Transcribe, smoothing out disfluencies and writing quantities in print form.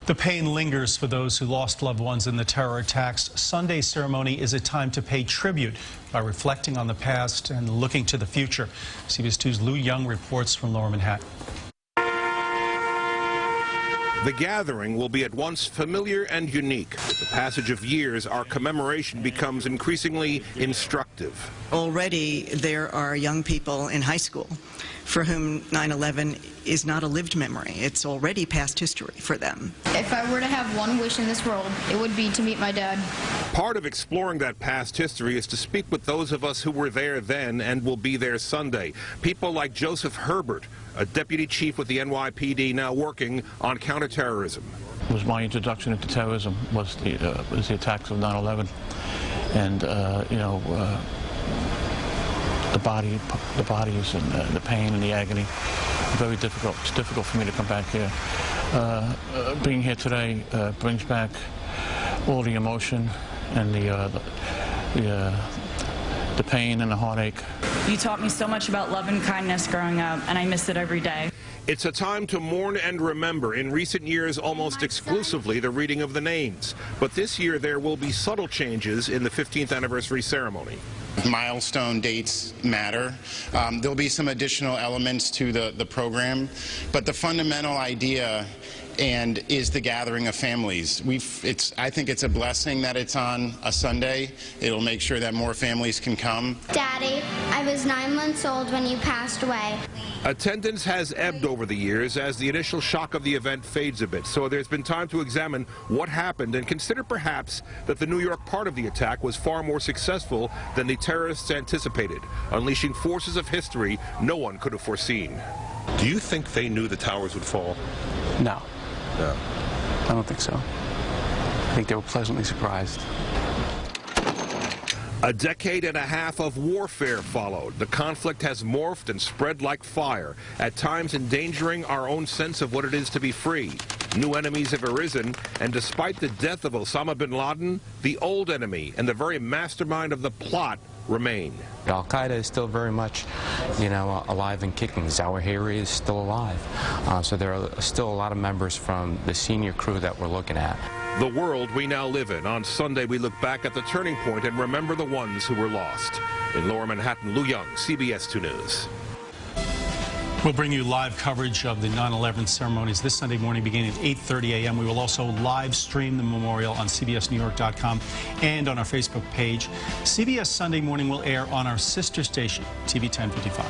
The pain lingers for those who lost loved ones in the terror attacks. Sunday's ceremony is a time to pay tribute by reflecting on the past and looking to the future. CBS 2's Lou Young reports from Lower Manhattan. The gathering will be at once familiar and unique. With the passage of years, our commemoration becomes increasingly instructive. Already there are young people in high school for whom 9/11 is not a lived memory. It's already past history for them. If I were to have one wish in this world, it would be to meet my dad. Part of exploring that past history is to speak with those of us who were there then and will be there Sunday. People like Joseph Herbert, a deputy chief with the NYPD now working on counterterrorism. It was my introduction into terrorism, was the attacks of 9/11, and the bodies and the pain and the agony. Very difficult. It's difficult for me to come back here. Being here today brings back all the emotion and the pain and the heartache. You taught me so much about love and kindness growing up, and I miss it every day. It's a time to mourn and remember. In recent years, almost exclusively the reading of the names. But this year, there will be subtle changes in the 15th anniversary ceremony. Milestone dates matter. There'll be some additional elements to the program, but the fundamental idea is the gathering of families. I think it's a blessing that it's on a Sunday. It'll make sure that more families can come. Daddy, I was 9 months old when you passed away. Attendance has ebbed over the years as the initial shock of the event fades a bit, so there's been time to examine what happened and consider perhaps that the New York part of the attack was far more successful than the terrorists anticipated, unleashing forces of history no one could have foreseen. Do you think they knew the towers would fall? No. No. I don't think so. I think they were pleasantly surprised. A decade and a half of warfare followed. The conflict has morphed and spread like fire, at times endangering our own sense of what it is to be free. New enemies have arisen, and despite the death of Osama bin Laden, the old enemy and the very mastermind of the plot remain. Al-Qaeda is still very much, alive and kicking. Zawahiri is still alive. So there are still a lot of members from the senior crew that we're looking at. The world we now live in. On Sunday, we look back at the turning point and remember the ones who were lost. In Lower Manhattan, Lou Young, CBS 2 News. We'll bring you live coverage of the 9/11 ceremonies this Sunday morning beginning at 8:30 a.m. We will also live stream the memorial on CBSNewYork.com and on our Facebook page. CBS Sunday Morning will air on our sister station, TV 1055.